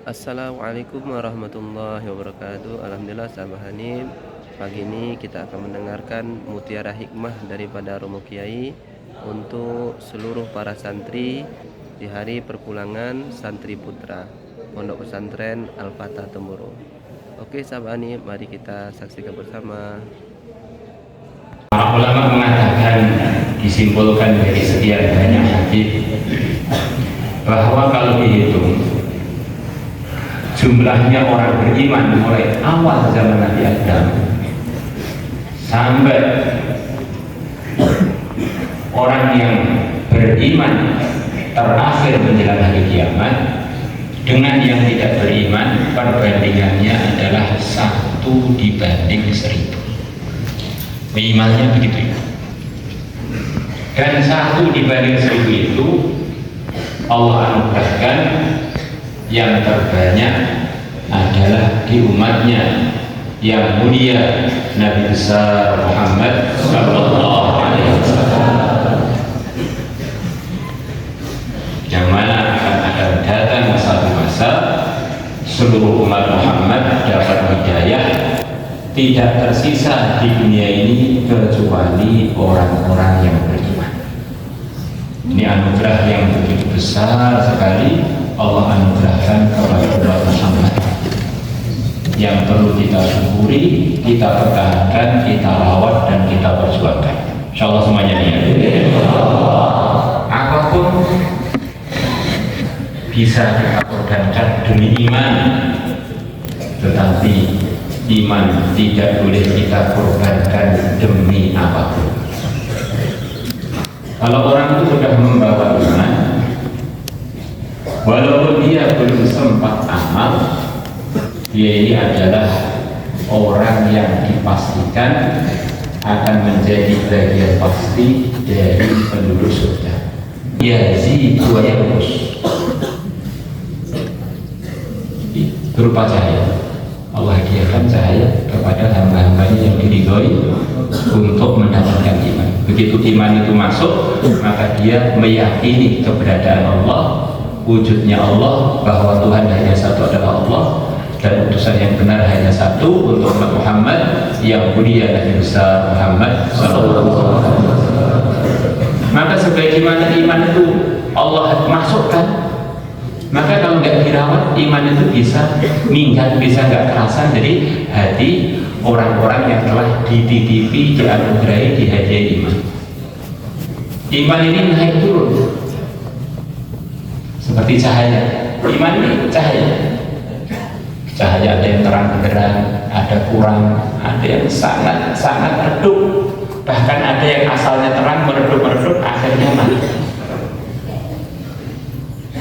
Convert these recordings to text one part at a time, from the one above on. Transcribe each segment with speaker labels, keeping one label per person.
Speaker 1: Assalamualaikum warahmatullahi wabarakatuh. Alhamdulillah sahabat Hanif, pagi ini kita akan mendengarkan mutiara hikmah daripada Romo Kiai untuk seluruh para santri di hari perpulangan santri putra Pondok Pesantren Al-Fatah Temurun. Oke sahabat Hanif, mari kita saksikan bersama.
Speaker 2: Para ulama mengatakan, disimpulkan dari sekian banyak hadis bahwa kalau dihitung jumlahnya orang beriman mulai awal zaman Nabi Adam sampai orang yang beriman terakhir menjelang hari kiamat dengan yang tidak beriman, perbandingannya adalah 1:1000. Minimalnya begitu ya. Dan 1:1000 itu Allah anugerahkan yang terbanyak adalah di umatnya yang mulia Nabi besar Muhammad sallallahu alaihi wasallam, yang mana akan datang satu masa seluruh umat Muhammad dapat hidayah, tidak tersisa di dunia ini kecuali orang-orang yang beriman. Ini anugerah yang begitu besar sekali Allah anugerahkan kepada umat Muhammad, yang perlu kita syukuri, kita pertahankan, kita rawat, dan kita perjuangkan. Insyaallah semuanya niat. Apapun bisa kita korbankan demi iman, tetapi iman tidak boleh kita korbankan demi apapun. Kalau orang itu sudah membawa iman, walaupun dia belum sempat amal, dia ini adalah orang yang dipastikan akan menjadi bagian pasti dari penduduk surga. Yazidu wa yanqus, berupa cahaya. Allah hadiahkan cahaya kepada hamba-hambanya yang diridhoi untuk mendapatkan iman. Begitu iman itu masuk, maka dia meyakini keberadaan Allah, wujudnya Allah, bahwa Tuhan hanya satu adalah Allah, dan utusan yang benar hanya satu untuk umat Muhammad yang mulia Nabi besar Muhammad sallallahu alaihi wasallam. Maka sebagaimana iman itu Allah masukkan, maka kalau nggak dirawat, iman itu bisa minggat, bisa nggak terasa dari hati orang-orang yang telah dititipi, dianugerahi, dihadiahi iman. Iman ini naik turun seperti cahaya. Iman ini cahaya. Cahaya ada yang terang benderang, ada kurang, ada yang sangat redup, bahkan ada yang asalnya terang meredup, akhirnya mati.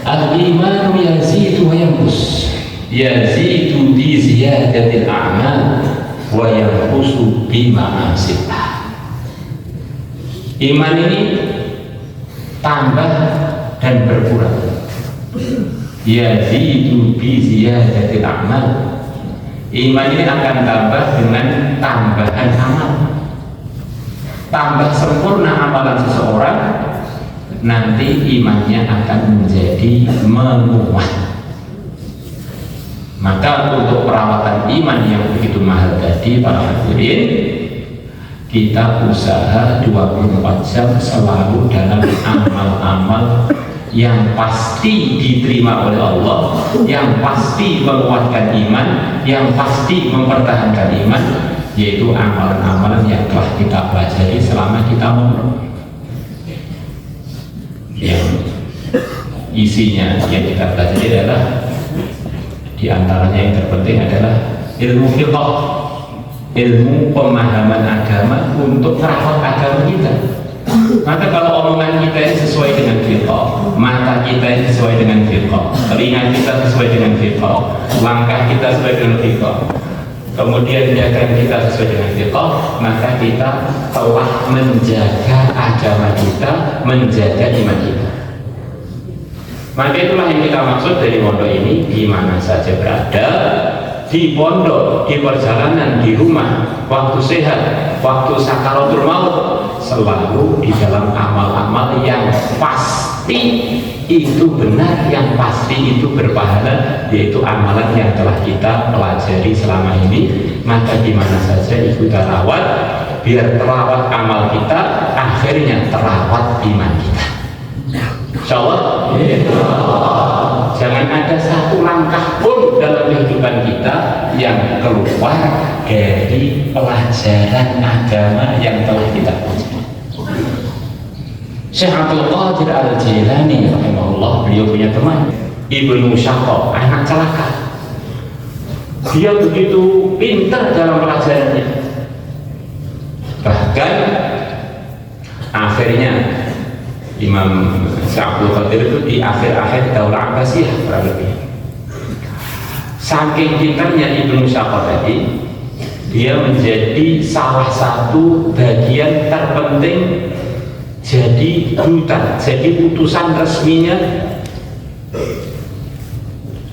Speaker 2: Al-imanu yazidu wa yanqus, yazidu bi ziyadatil a'mal wa yanqusu bi ma'asil. Iman ini tambah dan berkurang. Yazidu bi ziyadatil a'mal, iman ini akan tambah dengan tambahan amal. Tambah sempurna amalan seseorang, nanti imannya akan menjadi menguat. Maka untuk perawatan iman yang begitu mahal tadi, para hadirin, kita usaha 24 jam selalu dalam amal-amal yang pasti diterima oleh Allah, yang pasti menguatkan iman, yang pasti mempertahankan iman, yaitu amalan-amalan yang telah kita pelajari selama kita umroh, yang isinya yang kita pelajari adalah, diantaranya yang terpenting adalah ilmu fiqh, ilmu pemahaman agama untuk merawat agama kita. Maka kalau omongan kita ini sesuai dengan fiqh, mata kita ini sesuai dengan fiqh, telinga kita sesuai dengan fiqh, langkah kita sesuai dengan fiqh, kemudian dagang kita sesuai dengan fiqh, maka kita telah menjaga agama kita, menjaga iman kita. Maka itulah yang kita maksud dari pondok ini, di mana saja berada, di pondok, di perjalanan, di rumah, waktu sehat, waktu sakaratul maut, selalu di dalam amal-amal yang pasti itu benar, yang pasti itu berpahala, yaitu amalan yang telah kita pelajari selama ini. Maka gimana saja itu kita rawat, biar terawat amal kita, akhirnya terawat iman kita. Insyaallah. Jangan ada satu langkah pun dalam kehidupan kita yang keluar dari pelajaran agama yang telah kita pelajari. Syekh Abdul Qadir Al-Jilani rahimahullah, beliau punya teman Ibnu Syaqq, anak celaka. Dia begitu pintar dalam pelajarannya, bahkan akhirnya Imam Syekh Abdul Qadir itu di akhir-akhir Daulah Abbasiyah kurang lebih. Saking pintarnya Ibnu Syaqq tadi, dia menjadi salah satu bagian terpenting, jadi duta, jadi utusan resminya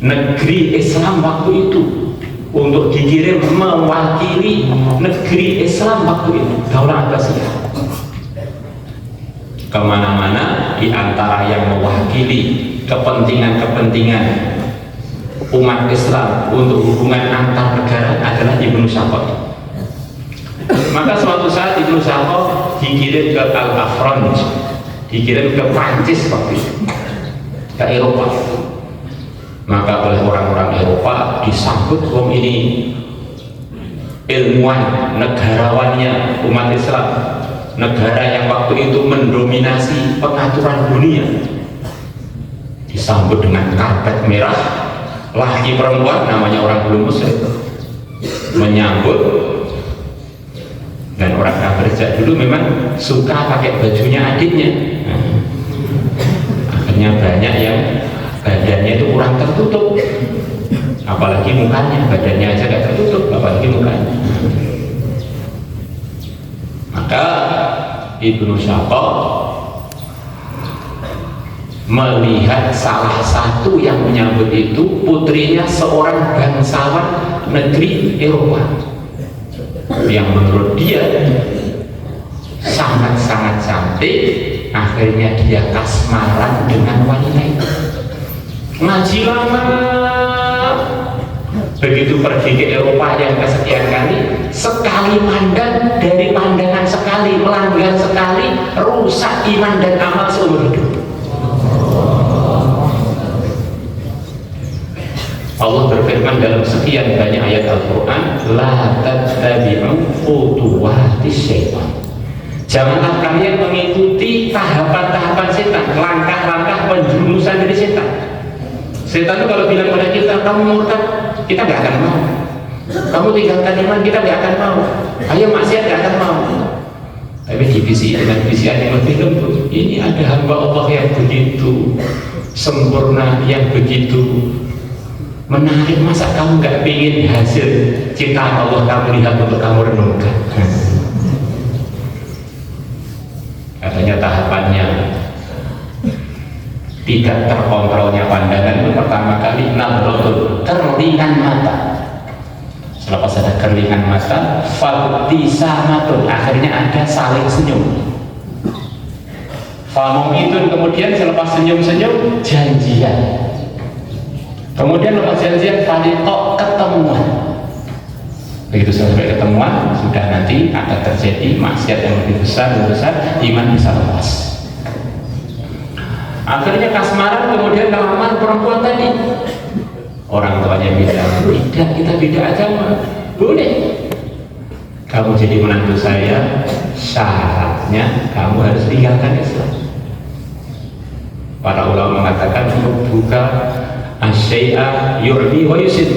Speaker 2: negeri Islam waktu itu, untuk dikirim mewakili negeri Islam waktu itu, Daulah Abbasiyah, kemana-mana. Di antara yang mewakili kepentingan-kepentingan umat Islam untuk hubungan antar negara adalah Ibnu Syaqq. Maka suatu saat Ibnu Syaqq dikirim ke Al-Afranj, dikirim ke Prancis waktu itu, ke Eropa. Maka oleh orang-orang Eropa disambut, wong ini ilmuwan, negarawannya umat Islam, negara yang waktu itu mendominasi pengaturan dunia. Disambut dengan karpet merah, laki perempuan, namanya orang belum muslim, menyambut. Dan orang kafir dulu memang suka pakai bajunya adiknya. Akhirnya banyak yang badannya itu kurang tertutup, apalagi mukanya, badannya aja gak tertutup, apalagi mukanya. Maka Ibnu Syaqq melihat salah satu yang menyambut itu putrinya seorang bangsawan negeri Eropa yang menurut dia sangat-sangat cantik. Akhirnya dia kasmaran dengan wanita itu, ngaji lama. Begitu pergi ke Eropa yang kesekian kali, sekali mandang, dari pandangan sekali, melanggar sekali, rusak iman dan amal seumur hidup. Allah berfirman dalam sekian banyak ayat Al-Quran, la tattabi'u khutuwatis syaitan. Janganlah kalian mengikuti tahapan-tahapan setan, langkah-langkah penjerumusan dari setan. Setan itu kalau bilang pada kita, kamu murtad, kita gak akan mau. Kamu tinggalkan iman, kita gak akan mau. Ayo maksiat, gak akan mau. Tapi divisi dengan bisian yang lebih lembut. Ini ada hamba Allah yang begitu sempurna, yang begitu menarik. Masa kamu gak ingin hasil ciptaan Allah kamu lihat untuk kamu renungkan? Katanya tahapannya tidak terkontrolnya pandangan itu pertama kali nahdlatul, kerlingan mata. Selepas ada kerlingan mata, fabtisamatun, akhirnya ada saling senyum. Famongitun, kemudian selepas senyum-senyum janjian. Kemudian lepas janjian faliqo, ketemuan. Begitu sampai ketemuan, sudah nanti akan terjadi maksiat yang lebih besar, iman bisa lepas. Akhirnya kasmaran, kemudian kelamar perempuan tadi. Orang tuanya bilang, tidak, kita beda agama. Boleh. Kamu jadi menantu saya, syaratnya kamu harus tinggalkan Islam. Para ulama mengatakan, buka asyai'a yu'mi wa yusid.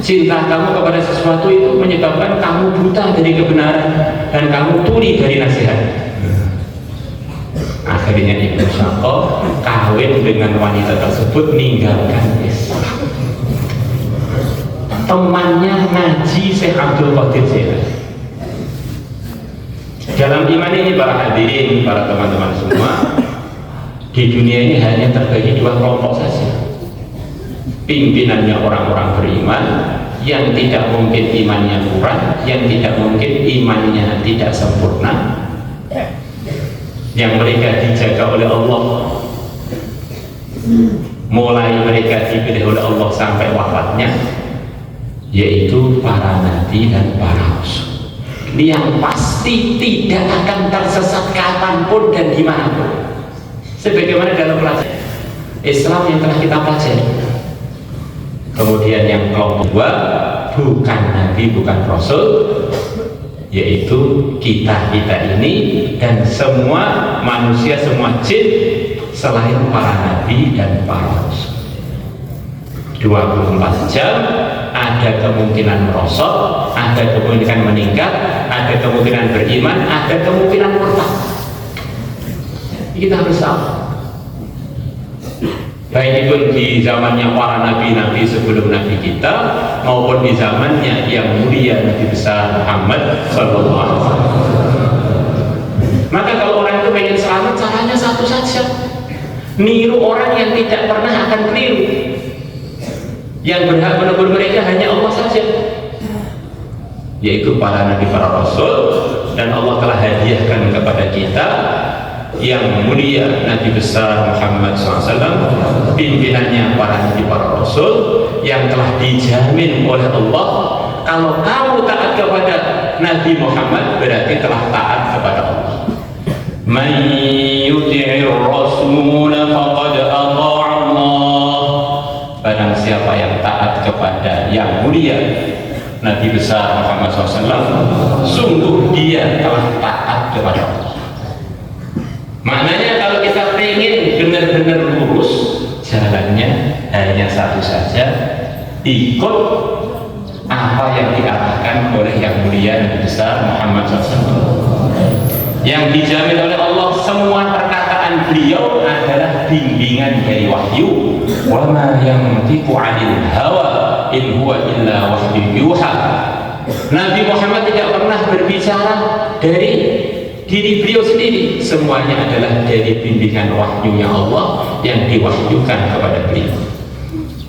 Speaker 2: Cinta kamu kepada sesuatu itu menyebabkan kamu buta dari kebenaran dan kamu tuli dari nasihat. Akhirnya Ibnu Syaqq kawin dengan wanita tersebut, meninggalkan Islam. Temannya ngaji Syekh Abdul Qadir Jilani. Dalam iman ini para hadirin, para teman-teman semua, di dunia ini hanya terbagi dua kelompok saja. Pimpinannya orang-orang beriman yang tidak mungkin imannya kurang, yang tidak mungkin imannya tidak sempurna, yang mereka dijaga oleh Allah, mulai mereka dipilih oleh Allah sampai wafatnya, yaitu para nabi dan para rasul. Ini yang pasti tidak akan tersesat kapanpun dan dimanapun. Sebagaimana dalam pelajaran Islam yang telah kita pelajari. Kemudian yang kelompok dua, bukan nabi, bukan rasul, yaitu kita ini dan semua manusia, semua jin selain para nabi dan para rasul. 24 jam ada kemungkinan merosot, ada kemungkinan meningkat, ada kemungkinan beriman, ada kemungkinan murtad. Kita harus tahu. Baik itu di zamannya para nabi-nabi sebelum nabi kita, maupun di zamannya yang mulia Nabi besar Muhammad Sallallahu Alaihi Wasallam. Maka kalau orang itu pengen selamat, caranya satu saja: niru orang yang tidak pernah akan keliru. Yang berhak menegur mereka hanya Allah saja, yaitu para nabi, para rasul. Dan Allah telah hadiahkan kepada kita yang mulia Nabi besar Muhammad SAW, pimpinannya para nabi, para rasul, yang telah dijamin oleh Allah. Kalau kamu taat kepada Nabi Muhammad, berarti telah taat kepada Allah. Man yuti'ir rasul faqad ata'a Allah. Barang siapa yang taat kepada yang mulia Nabi besar Muhammad SAW, sungguh dia telah taat kepada Allah. Maknanya kalau kita ingin benar-benar lurus, jalannya hanya satu saja: ikut apa yang diarahkan oleh yang mulia Nabi besar Muhammad SAW, yang dijamin oleh Allah. Semua perkataan beliau adalah bimbingan dari wahyu. Wa ma yantiqu 'anil hawa in huwa illa wahyu yuha. Nabi Muhammad tidak pernah berbicara dari diri beliau sendiri, semuanya adalah dari bimbingan wahyunya Allah yang diwahyukan kepada beliau.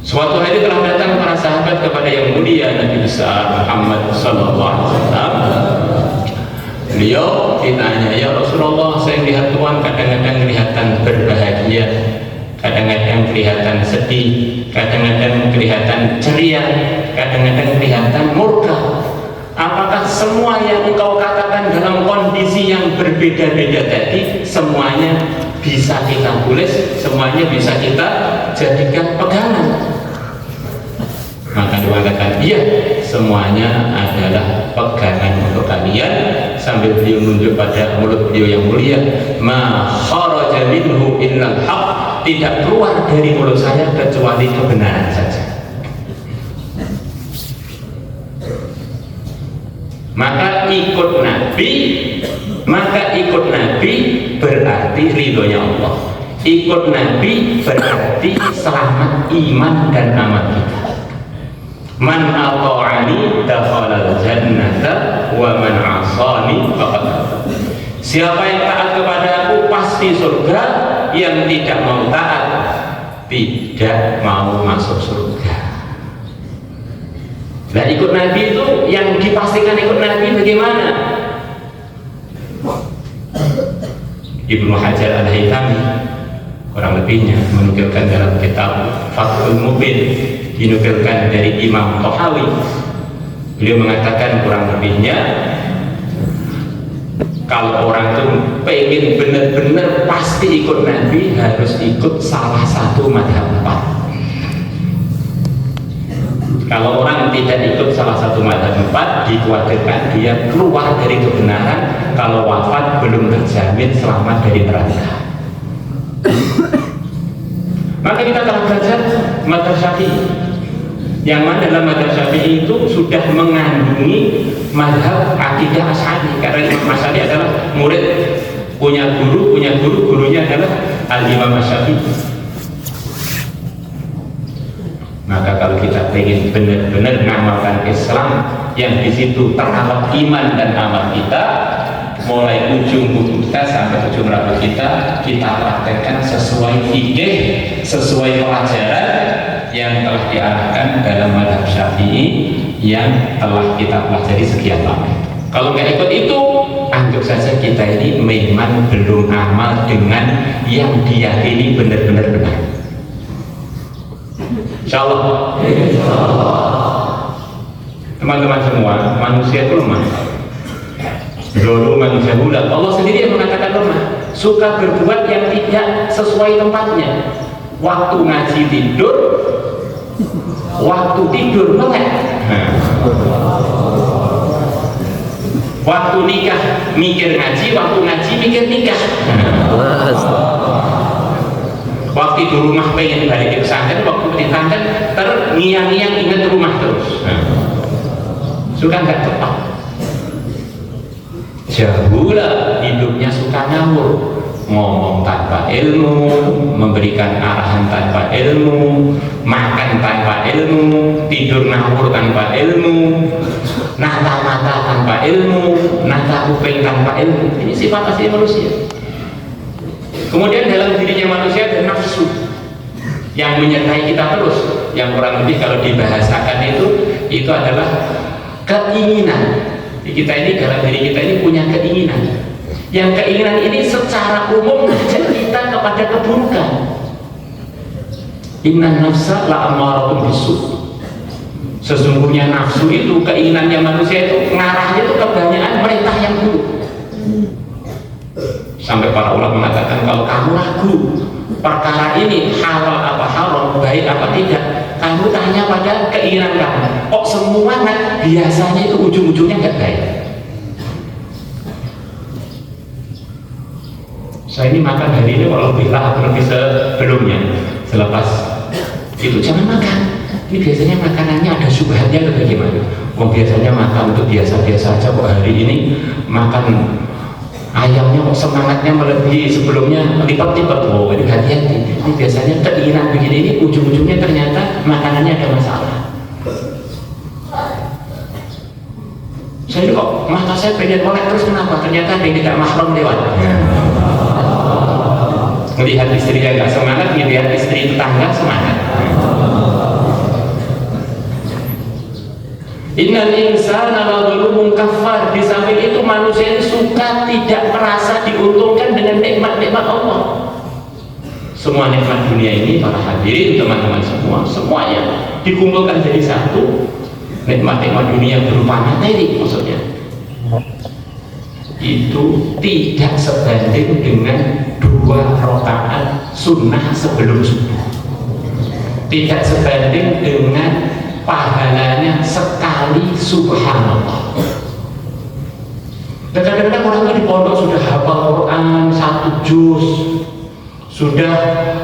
Speaker 2: Suatu hari telah datang para sahabat kepada yang mulia Nabi besar Muhammad Sallallahu Alaihi Wasallam. Beliau ditanya, ya Rasulullah, saya lihat Tuhan kadang-kadang kelihatan berbahagia, kadang-kadang kelihatan sedih, kadang-kadang kelihatan ceria, kadang-kadang kelihatan murka. Apakah semua yang engkau katakan dalam kondisi yang berbeda-beda tadi semuanya bisa kita tulis, semuanya bisa kita jadikan pegangan? Maka dia mengatakan, iya, semuanya adalah pegangan untuk kalian, sambil beliau menunjuk pada mulut beliau yang mulia. Ma kharaja minhu illal haq. Tidak keluar dari mulut saya kecuali kebenaran saja. Maka ikut Nabi berarti ridhonya Allah. Ikut Nabi berarti selamat iman dan amal kita. Man ata'ani dakhalal jannata wa man 'asani faqad. Siapa yang taat kepadaku pasti surga, yang tidak mau taat tidak mau masuk surga. Nah, ikut Nabi itu yang dipastikan ikut Nabi bagaimana? Ibnu Hajar Al-Haytami kurang lebihnya menukilkan dalam kitab Fathul Mubin, dinukilkan dari Imam Tohawi. Beliau mengatakan kurang lebihnya, kalau orang itu pengen benar-benar pasti ikut Nabi, harus ikut salah satu madhab 4. Kalau orang tidak ikut salah satu madhab 4, dikhawatirkan dia keluar dari kebenaran. Kalau wafat belum terjamin selamat dari neraka. Maka kita telah belajar madhab Syafi'i, yang mana dalam madhab Syafi'i itu sudah mengandungi madhab akidah Asy'ari. Karena Imam Asy'ari adalah murid, punya guru, gurunya adalah Al-Imam Asy-Syafi'i. Maka kalau kita ingin benar-benar mengamalkan Islam yang di situ terdapat iman dan amal kita, mulai ujung buku kita sampai ujung rambut kita praktekkan sesuai fikih, sesuai pelajaran yang telah diarahkan dalam madhab Syafi'i yang telah kita pelajari sekian lama. Kalau nggak ikut itu, anggap saja kita ini memang belum amal dengan yang diyakini benar-benar benar. Insya Allah. Teman-teman semua, manusia itu lemah. Dulu manusia bulat. Allah sendiri yang mengatakan lemah, suka berbuat yang tidak sesuai tempatnya. Waktu ngaji tidur, waktu tidur melek. Waktu nikah mikir ngaji, waktu ngaji mikir nikah. Waktu di rumah pengen balik ke pesantren, waktu di pesantren terngiang-ngiang ingat rumah terus. Suka nggak tepat. Jauhlah hidupnya suka ngawur, ngomong tanpa ilmu, memberikan arahan tanpa ilmu, makan tanpa ilmu, tidur ngawur tanpa ilmu, nata mata tanpa ilmu, nata kuping tanpa ilmu. Ini sifat asli manusia. Kemudian dalam dirinya manusia ada nafsu yang menyertai kita terus, yang kurang lebih kalau dibahasakan itu adalah keinginan. Kita ini, dalam diri kita ini punya keinginan. Yang keinginan ini secara umum mengajak kita kepada keburukan. Inna nafsa la'amaratun bisu. Sesungguhnya nafsu itu, keinginannya manusia itu ngarahnya itu kebanyakan perintah yang buruk. Sampai para ulama mengatakan, kalau kamu ragu perkara ini halal apa haram, baik apa tidak, kamu tanya pada keinginan kamu. Kok semua biasanya itu ujung-ujungnya nggak baik. Saya ini makan hari ini kalau lebih sebelumnya, selepas itu jangan makan. Ini biasanya makanannya ada syubhatnya atau bagaimana? Kok biasanya makan untuk biasa-biasa aja, kok hari ini makan ayamnya kok semangatnya melebihi sebelumnya, lipat-lipat. Oh, ini hati-hati. Ini biasanya keinginan begini ini ujung-ujungnya ternyata makanannya ada masalah. Saya kok mata saya pengen melek terus, kenapa? Ternyata ada yang tidak mahram lewat. Melihat istri yang nggak semangat, melihat istri tetangga semangat. Innal insana lazalumun kafar. Di samping itu manusia suka tidak merasa diuntungkan dengan nikmat-nikmat Allah. Semua nikmat dunia ini, para hadirin teman-teman semua, semuanya dikumpulkan jadi satu. Nikmat-nikmat dunia berupa materi maksudnya, itu tidak sebanding dengan 2 rakaat sunnah sebelum subuh, tidak sebanding dengan pahalanya sekali subhanallah. Kadang-kadang orang itu di pondok sudah hafal Quran 1 juz, sudah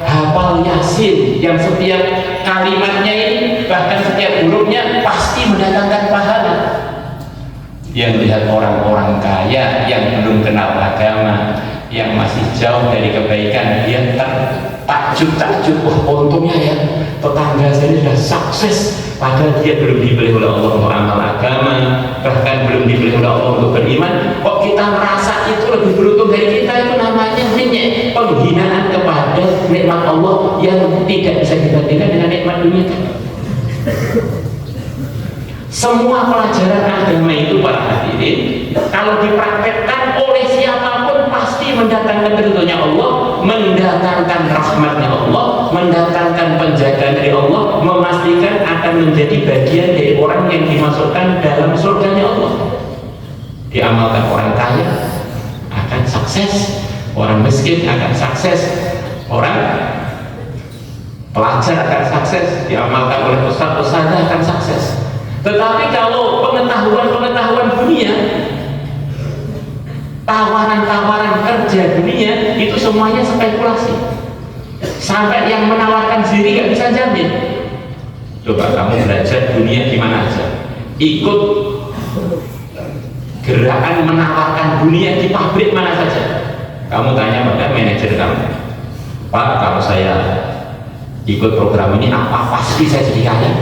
Speaker 2: hafal Yasin, yang setiap kalimatnya ini, bahkan setiap hurufnya pasti mendatangkan pahala. Yang lihat orang-orang kaya yang belum kenal agama, yang masih jauh dari kebaikan, dia takjub, wah untungnya ya tetangga saya sudah sukses, padahal dia belum dipilih oleh Allah untuk amal agama, bahkan belum dipilih oleh Allah untuk beriman. Kok kita merasa itu lebih beruntung dari kita? Itu namanya penghinaan kepada nikmat Allah yang tidak bisa dibandingkan dengan nikmat dunia. Semua pelajaran agama itu, para hadirin, kalau dipraktekkan oleh siapapun pasti mendatangkan ridhonya Allah, mendatangkan rahmatnya Allah, mendatangkan penjagaan dari Allah, memastikan akan menjadi bagian dari orang yang dimasukkan dalam surganya Allah. Diamalkan orang kaya akan sukses, orang miskin akan sukses, orang pelajar akan sukses, diamalkan oleh ustaz-ustazah akan sukses. Tetapi kalau pengetahuan dunia, tawaran-tawaran kerja dunia, itu semuanya spekulasi. Sampai yang menawarkan diri gak bisa jamin. Coba kamu belajar dunia di mana aja, ikut gerakan menawarkan dunia di pabrik mana saja. Kamu tanya pada manajer kamu, Pak, kalau saya ikut program ini, apa pasti saya jadi kaya?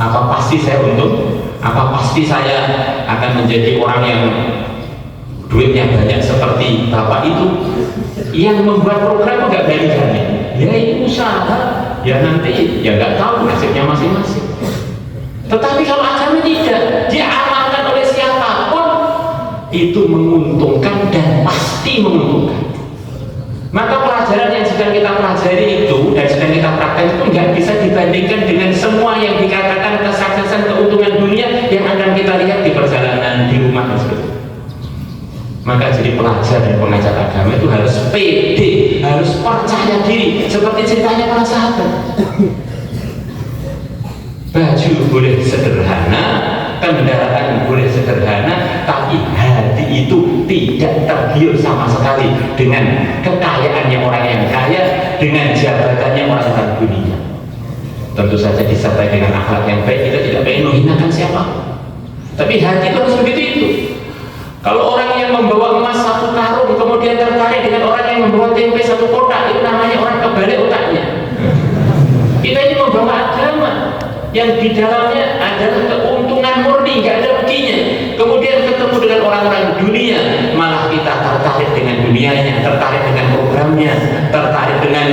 Speaker 2: Apa pasti saya untung? Apa pasti saya akan menjadi orang yang duitnya banyak seperti bapak itu? Yang membuat program nggak berani jamin. Ya ini usaha, ya nanti ya nggak tahu nasibnya masing-masing. Tetapi Tapi kalau agama tidak, diamalkan oleh siapapun itu menguntungkan dan pasti menguntungkan. Maka pelajaran yang sedang kita pelajari itu dan sedang kita praktek itu nggak bisa dibandingkan dengan semua yang dikatakan kesuksesan keuntungan dunia yang akan kita lihat di perjalanan, di rumah dan sebagainya. Maka jadi pelajar dan pengajar agama itu harus pede, harus percaya diri seperti ceritanya para sahabat. Baju boleh sederhana, kendaraan boleh sederhana, tapi hati itu tidak tergiur sama sekali dengan kekayaannya orang yang kaya, dengan jabatannya orang dunia. Tentu saja disertai dengan akhlak yang baik, kita tidak ingin menghinakan siapa. Tapi hati itu harus begitu itu. Kalau orang yang membawa emas satu karung kemudian tertarik dengan orang yang membawa tempe satu kotak, itu namanya orang kebalik otaknya. Kita ini membawa agama yang di dalamnya adalah keuntungan murni, nggak ada ruginya. Kemudian ketemu dengan orang-orang dunia, malah kita tertarik dengan dunianya, tertarik dengan programnya, tertarik dengan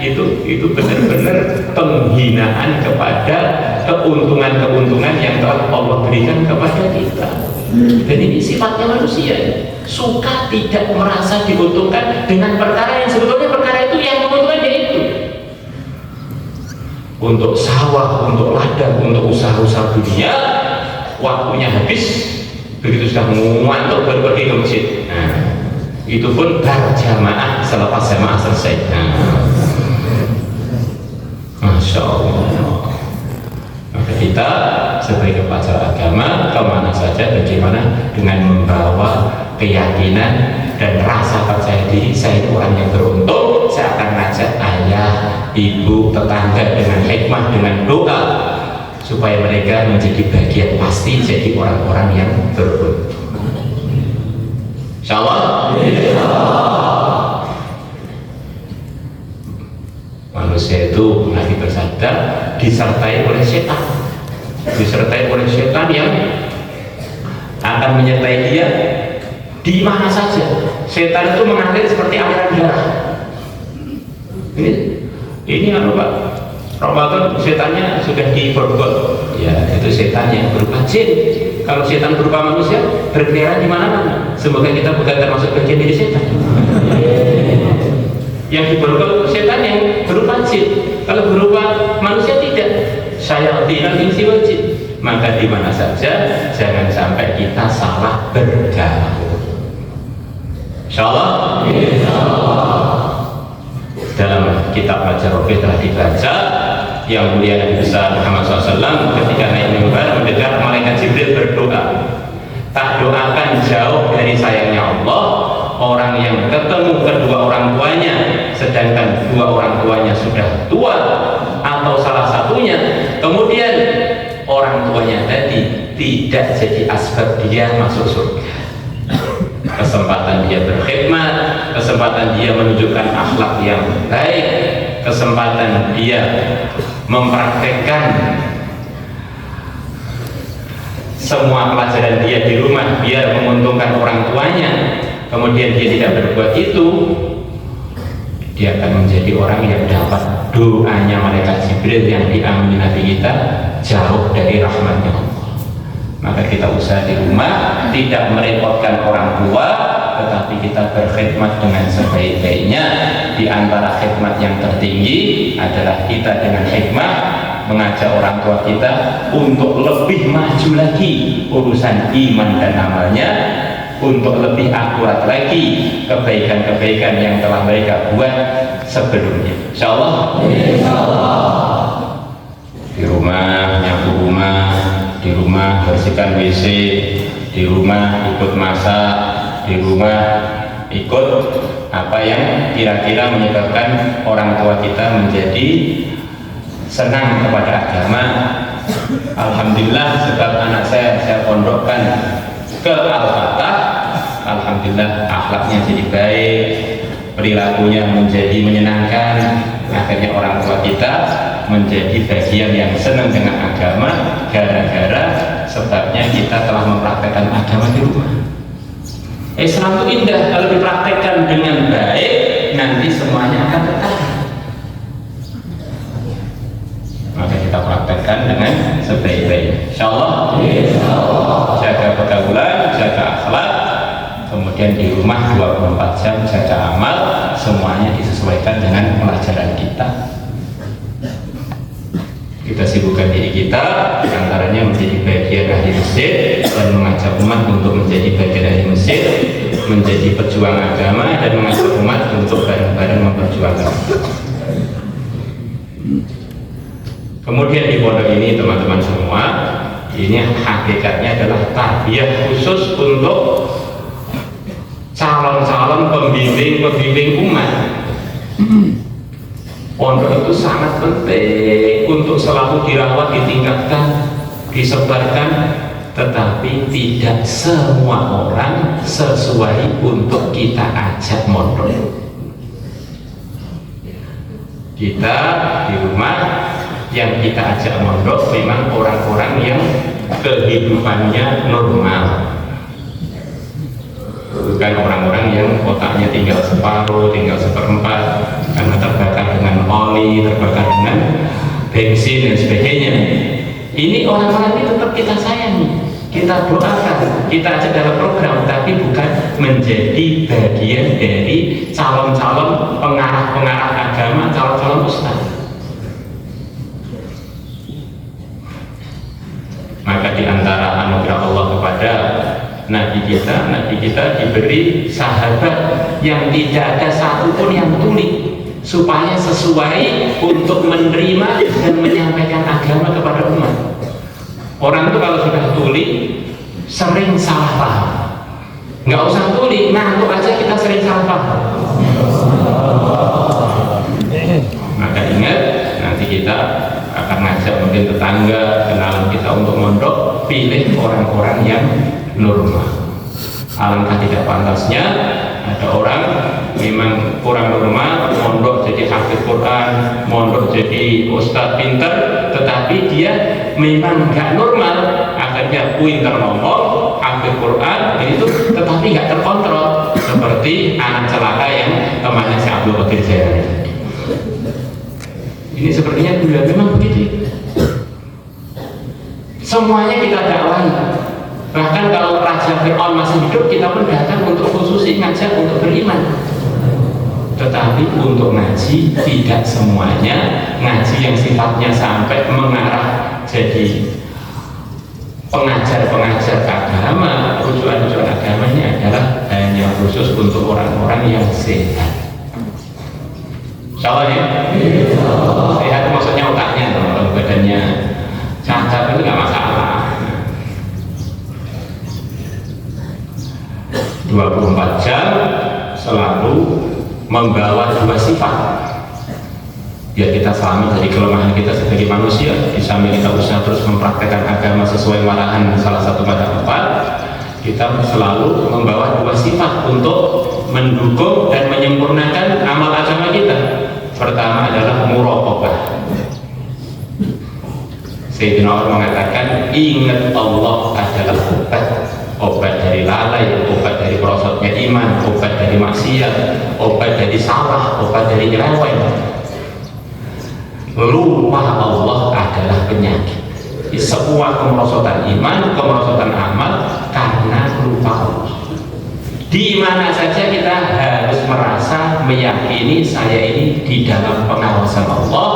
Speaker 2: itu benar-benar penghinaan kepada keuntungan-keuntungan yang telah Allah berikan kepada kita. Dan ini sifatnya manusia, suka tidak merasa diuntungkan dengan perkara yang sebetulnya perkara itu yang menguntungkan dia itu. Untuk sawah, untuk ladang, untuk usaha-usaha dunia, waktunya habis, begitu sudah ngantuk baru pergi ke masjid. Nah, itu pun berjamaah selepas jamaah selesai. Nah, Masya Allah. Maka kita sebagai pelajar agama kemana saja, bagaimana dengan membawa keyakinan dan rasa percaya diri, saya itu orang yang beruntung, saya akan ngajak ayah, ibu, tetangga dengan hikmah, dengan doa supaya mereka menjadi bagian pasti jadi orang-orang yang beruntung. Insyaallah. Manusia itu Nabi bersabda disertai oleh setan, yang akan menyertai dia di mana saja. Setan itu mengalir seperti aliran darah. Ini Pak, Ramadan setannya sudah diborgol. Ya, itu setan yang berupa jin. Kalau setan berupa manusia berkeliaran di mana-mana. Semoga kita bukan termasuk bagian dari setan. Yang diborgol setan yang berupa jin. Kalau berupa manusia tidak. Syayatinul insi wal jin. Maka di mana saja jangan sampai kita salah bergaul. Insyaallah. Dalam kitab Baca Rofi telah dibaca yang mulia Nabi besar Muhammad SAW ketika naik mimbar mendengar malaikat Jibril berdoa, tak doakan jauh dari sayangnya Allah orang yang ketemu kedua orang tuanya sedangkan dua orang tuanya sudah tua, atau salah satunya kemudian orang tuanya tadi tidak jadi asbab dia masuk surga. Kesempatan dia berkhidmat, kesempatan dia menunjukkan akhlak yang baik, kesempatan dia mempraktekkan semua pelajaran dia di rumah biar menguntungkan orang tuanya, kemudian dia tidak berbuat itu, dia akan menjadi orang yang dapat doanya malaikat Jibril yang diamini Nabi kita jauh dari rahmatnya Allah. Maka kita usaha di rumah tidak merepotkan orang tua, tetapi kita berkhidmat dengan sebaik-baiknya. Di antara khidmat yang tertinggi adalah kita dengan hikmah mengajak orang tua kita untuk lebih maju lagi urusan iman dan amalnya, untuk lebih akurat lagi kebaikan-kebaikan yang telah mereka buat sebelumnya. Insyaallah. Di rumah, nyapu rumah, di rumah bersihkan WC, di rumah ikut masak, di rumah ikut apa yang kira-kira menyebabkan orang tua kita menjadi senang kepada agama. Alhamdulillah, sebab anak saya pondokkan ke Al-Fatah, alhamdulillah akhlaknya jadi baik, perilakunya menjadi menyenangkan. Akhirnya orang tua kita menjadi bagian yang senang dengan agama gara-gara sebabnya kita telah mempraktekkan agama di rumah. Islam itu indah kalau dipraktekkan dengan baik, nanti semuanya akan tertarik. Maka kita praktekkan dengan sebaik-baiknya. Insyaallah. kemudian di rumah 24 jam jaga amal, semuanya disesuaikan dengan pelajaran kita. Kita sibukkan diri kita, antaranya menjadi bagian ahli masjid dan mengajak umat untuk menjadi bagian ahli masjid, menjadi pejuang agama dan mengajak umat untuk bareng-bareng memperjuangkan. Kemudian di pondok ini teman-teman semua, ini hakikatnya adalah tarbiyah khusus untuk calon-calon pembimbing umat. Pondok itu sangat penting untuk selalu dirawat, ditingkatkan, disebarkan, tetapi tidak semua orang sesuai untuk kita ajak mondok. Kita di rumah yang kita ajak mondok memang orang-orang yang kehidupannya normal, bukan orang-orang yang otaknya tinggal separuh, tinggal seperempat karena terbakar dengan oli, terbakar dengan bensin dan sebagainya. Ini orang-orang ini tetap kita sayangi, kita doakan, kita ajak dalam program, tapi bukan menjadi bagian dari calon-calon pengarah-pengarah agama, calon-calon ustaz. Maka di antara anugerah Allah kepada Nabi kita diberi sahabat yang tidak ada satupun yang tuli, supaya sesuai untuk menerima dan menyampaikan agama kepada umat. Orang itu kalau sudah tuli sering salah paham. Nggak usah tuli, ngantuk aja kita sering salah paham. Maka ingat, nanti kita akan ngajak mungkin tetangga, kenalan kita untuk mondok, pilih orang-orang yang normal. Alangkah tidak pantasnya ada orang memang kurang normal, mondok jadi hafiz Quran, mondok jadi ustadz pinter, tetapi dia memang nggak normal, akhirnya pinter ngomong, hafiz Quran, itu tetapi nggak terkontrol, seperti anak celaka yang temannya si Abdul Qadir Jailani. Ini sepertinya juga memang begitu. Semuanya kita dakwahi. Bahkan kalau Raja Fir'aun masih hidup, kita pun datang untuk khusus ngajak untuk beriman. Tetapi untuk ngaji tidak semuanya. Ngaji yang sifatnya sampai mengarah jadi pengajar-pengajar agama, rujukan-rujukan agamanya adalah hanya khusus untuk orang-orang yang sehat. Insyaallah ya. Sehat maksudnya otaknya, kalau badannya cacat itu nggak masalah. 24 jam selalu membawa dua sifat biar kita selamat dari kelemahan kita sebagai manusia. Di samping kita usaha terus mempraktekkan agama sesuai arahan salah satu madhab 4, kita selalu membawa dua sifat untuk mendukung dan menyempurnakan amal agama kita. Pertama adalah muraqabah. Sayyidina Umar mengatakan, ingat Allah adalah obat dari lalai, obat dari merosotnya iman, obat dari maksiat, obat dari salah, obat dari nyeleweng. Lupa Allah adalah penyakit. Semua kemerosotan iman, kemerosotan amal karena lupa Allah. Di mana saja kita harus merasa meyakini saya ini di dalam pengawasan Allah,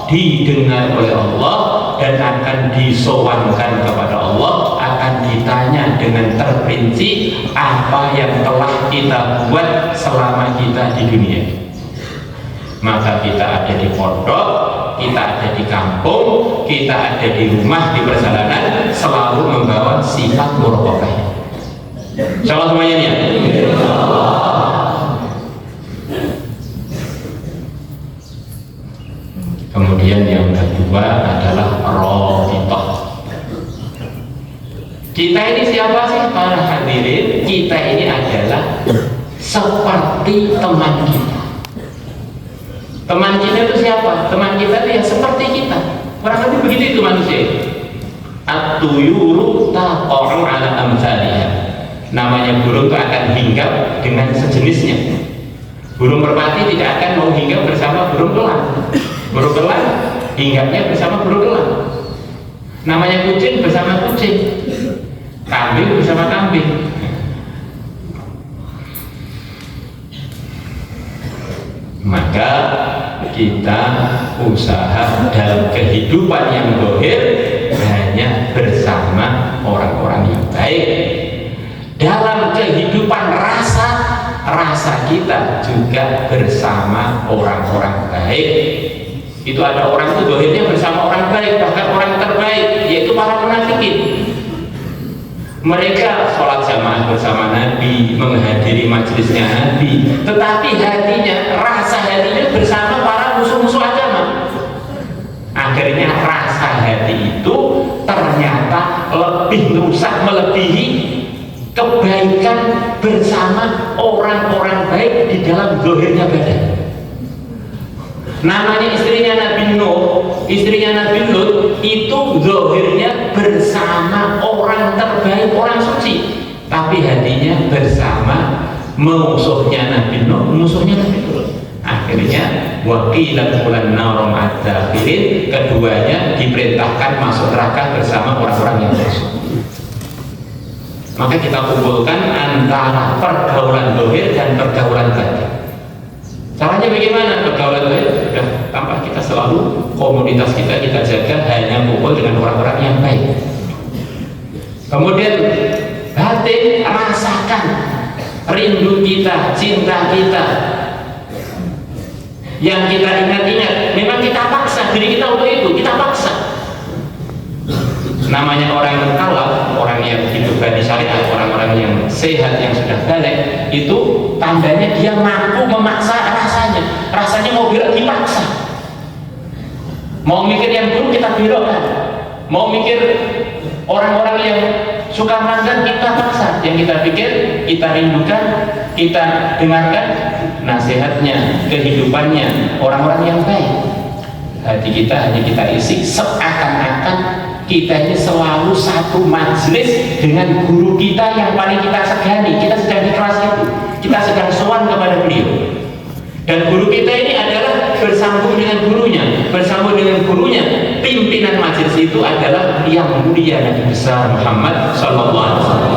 Speaker 2: didengar oleh Allah, dan akan disowankan kepada Allah, akan ditanya dengan terperinci apa yang telah kita buat selama kita di dunia. Maka kita ada di pondok, kita ada di kampung, kita ada di rumah, di perjalanan, selalu membawa sifat muraqabah. Insyaallah semuanya nih ya. Kemudian yang kedua adalah rabithah. Kita ini siapa sih para hadirin? Kita ini adalah seperti teman kita. Teman kita itu siapa? Teman kita itu yang seperti kita. Kurang lebih begitu itu manusia. At-tuyuru taqa'u ala amsalihha. Namanya burung itu akan hinggap dengan sejenisnya. Burung merpati tidak akan mau hinggap bersama burung elang. Burung elang hinggapnya bersama burung elang. Namanya kucing bersama kucing, kambing bersama kambing. maka kita usaha dalam kehidupan yang zahir hanya bersama orang-orang yang baik. Dalam kehidupan rasa kita juga bersama orang-orang baik. Itu ada orang itu zahirnya bersama orang baik, bahkan orang terbaik, yaitu para munafikin. Mereka sholat jamaah bersama Nabi, menghadiri majelisnya Nabi, tetapi rasa hatinya bersama para musuh-musuh agama. Akhirnya rasa hati itu ternyata lebih rusak, melebihi kebaikan bersama orang-orang baik di dalam zahirnya badan. Namanya istrinya Nabi Nuh, istrinya Nabi Lut, itu zahirnya bersama orang terbaik, orang suci, tapi hatinya bersama musuhnya Nabi Nuh, musuhnya Nabi Lut. Akhirnya waqilan bulan narum ad-dakhirin, keduanya diperintahkan masuk neraka bersama orang-orang yang musuh. Maka kita kumpulkan antara pergaulan zahir dan pergaulan batin. Caranya bagaimana? Pergaulan zahir sudah tampak kita selalu komunitas kita jaga hanya kumpul dengan orang-orang yang baik. Kemudian batin, rasakan rindu kita, cinta kita yang kita ingat-ingat. Memang kita paksa diri kita untuk itu, kita paksa. Namanya orang yang kalaf, orang yang hidup bani syariat, orang-orang yang sehat, yang sudah balik, itu tandanya dia mampu memaksa rasanya mau belok dipaksa, mau mikir yang buruk kita belokkan, mau mikir orang-orang yang suka melanggar kita paksa, yang kita pikir, kita rindukan, kita dengarkan nasihatnya, kehidupannya orang-orang yang baik. Hati kita hanya kita isi seakan-akan kita ini selalu satu majelis dengan guru kita yang paling kita segani. Kita sedang di kelas itu, kita sedang sowan kepada beliau, dan guru kita ini adalah bersambung dengan gurunya. Bersambung dengan gurunya, pimpinan majelis itu adalah yang mulia Nabi besar Muhammad Sallallahu Alaihi Wasallam.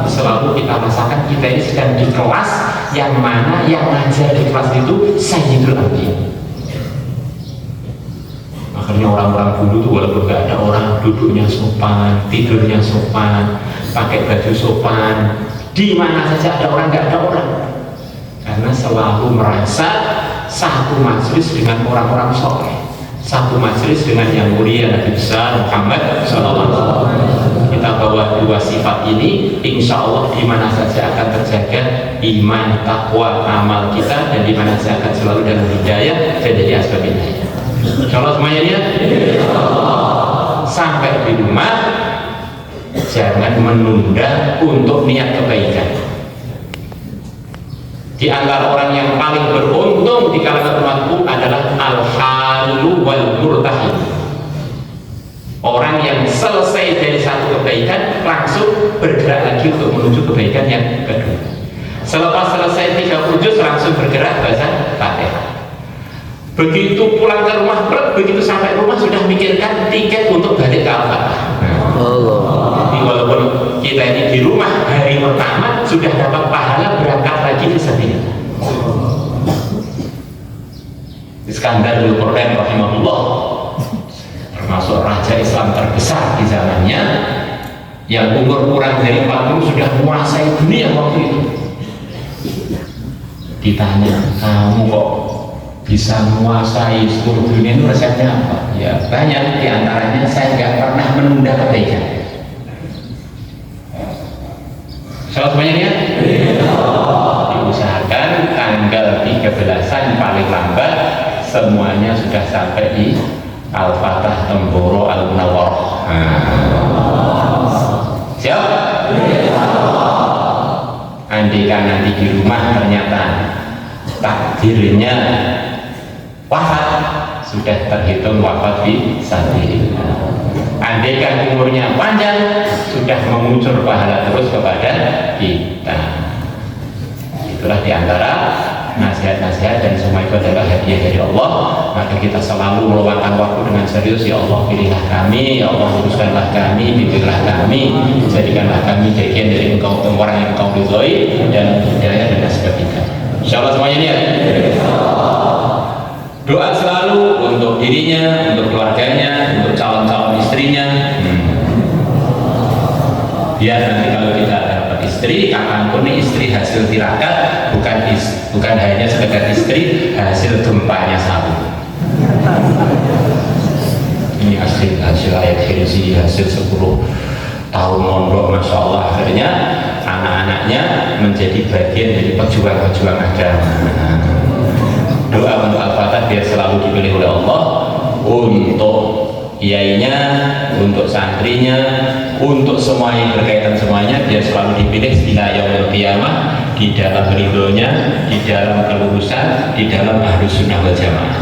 Speaker 2: Selalu kita rasakan kita ini sedang di kelas yang mana yang ngajar di kelas itu Sayyidul Anbiya. Akhirnya orang-orang dulu tuh walaupun gak ada orang, duduknya sopan, tidurnya sopan, pakai baju sopan, di mana saja ada orang, gak ada orang, karena selalu merasa satu majelis dengan orang-orang soleh, satu majelis dengan yang mulia Nabi besar Muhammad SAW. Kita bawa dua sifat ini, insya Allah di mana saja akan terjaga iman, takwa, amal kita, dan di mana saja akan selalu dalam hidayah dan jadi asbab hidayah. Insyaallah semuanya dia. Sampai di rumah jangan menunda untuk niat kebaikan. Di antara orang yang paling beruntung di kalangan umatku adalah al-halu wal murtahid. Orang yang selesai dari satu kebaikan langsung bergerak lagi untuk menuju kebaikan yang kedua. Selepas selesai 30 juz langsung bergerak baca Fatihah. Begitu pulang ke rumah, begitu sampai rumah sudah mikirkan tiket untuk balik ke Al-Fatihah. Jadi walaupun kita ini di rumah hari pertama sudah dapat pahala berangkat lagi fisabilillah. Iskandar bin Qur'an rahimahullah, termasuk raja Islam terbesar di zamannya, yang umur kurang dari 40 sudah menguasai dunia waktu itu. Ditanya, kamu kok bisa menguasai seluruh dunia itu resepnya apa? Ya banyak, diantaranya saya nggak pernah menunda kebaikan. Salah semuanya ya? Diusahakan tanggal 13-an paling lambat semuanya sudah sampai di Al-Fatah Temboro Al-Munawwar. Siap? Andaikan nanti di rumah ternyata takdirnya wafat, sudah terhitung wafat di sabilillah. Andaikan umurnya panjang, sudah menguncur pahala terus kepada kita. Itulah diantara nasihat-nasihat, dan semua itu adalah hadiah dari Allah. Maka kita selalu meluangkan waktu dengan serius. Ya Allah, pilihlah kami, ya Allah luruskanlah kami, bimbinglah kami, jadikanlah kami bagian dari Engkau, orang yang Engkau ridhoi dan hidayah dan sebagainya. Insya Allah semuanya niat. Doa selalu untuk dirinya, untuk keluarganya, untuk calon-calon istrinya. Biar nanti kalau kita dapat istri, kapanpun istri hasil tirakat, bukan hanya sekedar istri, hasil gempanya satu. Ini hasil ayat kursi, hasil 10 tahun mondok, masya Allah, akhirnya anak-anaknya menjadi bagian dari pejuang-pejuang agama. Doa untuk Al-Fatah biar selalu dipilih oleh Allah untuk kiainya, untuk santrinya, untuk semua yang berkaitan semuanya, biar selalu dipilih ila yaumil qiyamah, di dalam ridhonya, di dalam kelurusan, di dalam ahlus sunnah wal jamaah.